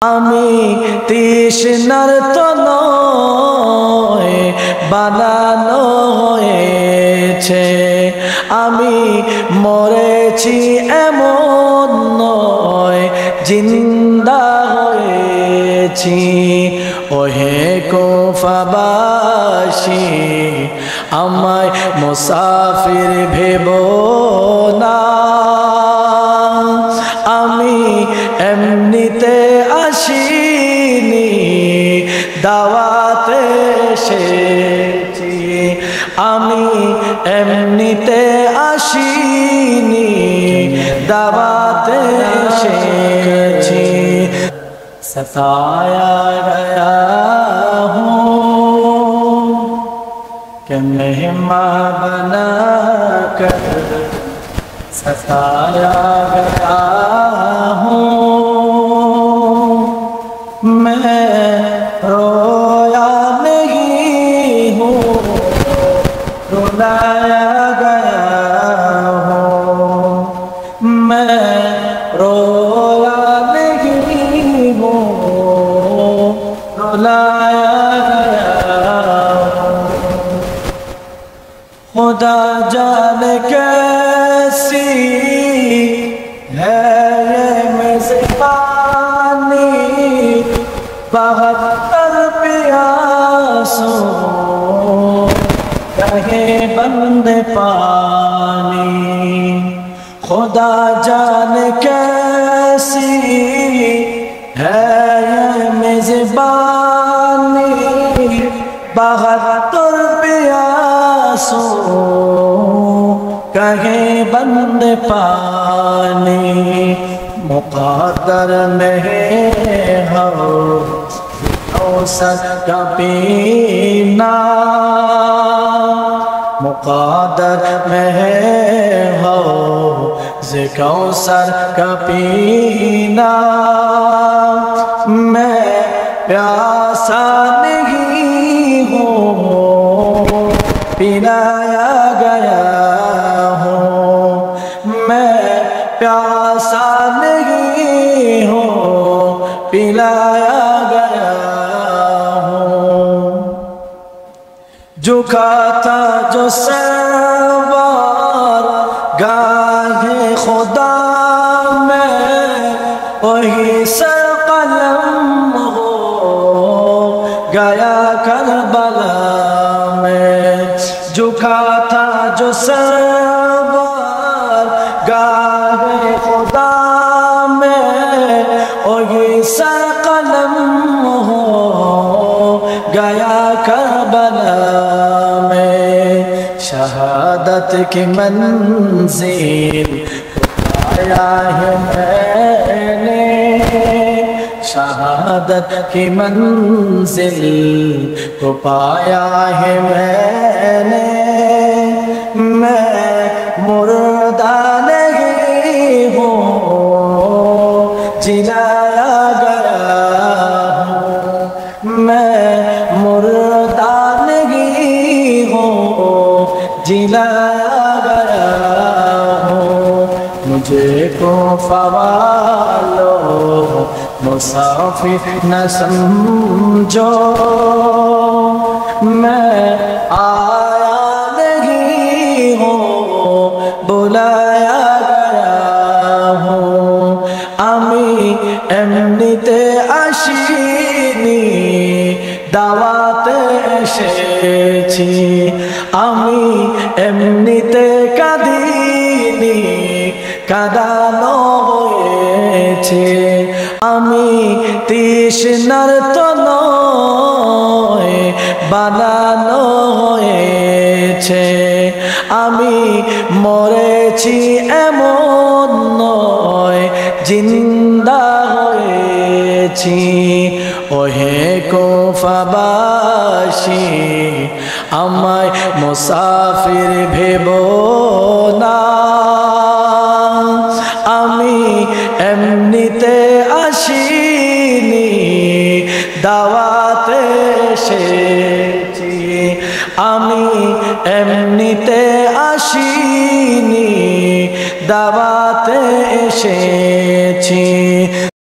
আমি তৃষ্ণার তনয় বানানো হয়েছে, আমি মরেছি এমন নয় জিন্দা হয়েছি। ওহে কুফাবাসী আমায় মুসাফির ভেবো না, আমি এমনিতে আসিনি দাওয়াতে এসেছি, আমি এমনিতে আসিনি দাওয়াতে এসেছি। सताया गया हूँ कि मेहमान बना कर, सताया गया हूँ मैं रोया नहीं हूँ, रुलाया गया हूँ मैं रोया नहीं हूँ, रुलाया गया हूँ। खुदा जाने कैसी है ये मेज़बानी, बहत्तर प्यासों कहे बंद पानी। खुदा जाने कैसी है ये मेज़बानी, बहत्तर प्यासों कहे बंद पानी। मुक़द्दर नहीं हो औसत का पीना, मुक़द्दर में हो कौसर का पीना। मैं प्यासा नहीं हूँ, पिलाया गया हूँ, मैं प्यासा नहीं हूँ, पिलाया गया हूँ। झुका था जो सरवार गाहे खुदा में, वही सर कलम हो गया करबला में। झुका था जो सरवार गाहे खुदा में, वही सर कलम हो गया करबला में। शहादत की मंजिल पाया है मैंने, शहादत की मंजिल को पाया है मैंने। मैं मुर्दा नहीं हूँ, जिलाया गया हूँ, मैं मुर्दा नहीं हूँ, जिलाया गया हूँ। मुझे को फवालो मुसाफिर न समझो, मैं आया नहीं हूँ, बुलाया गया हूँ। আমি এমনিতে আসিনি দাওয়াতে এসেছি, আমি এমনিতে কাঁদিনি কাঁদানো হয়েছে। আমি তৃষ্ণার তনয় বানানো হয়েছে, আমি মরেছি এমন নয় জিন্দা হয়েছি। ওহে কুফাবাসী আমায় মুসাফির ভেবো না, আমি এমনিতে আসিনি দাওয়াতে এসেছি, আমি এমনিতে আসিনি দাওয়াতে এসেছি।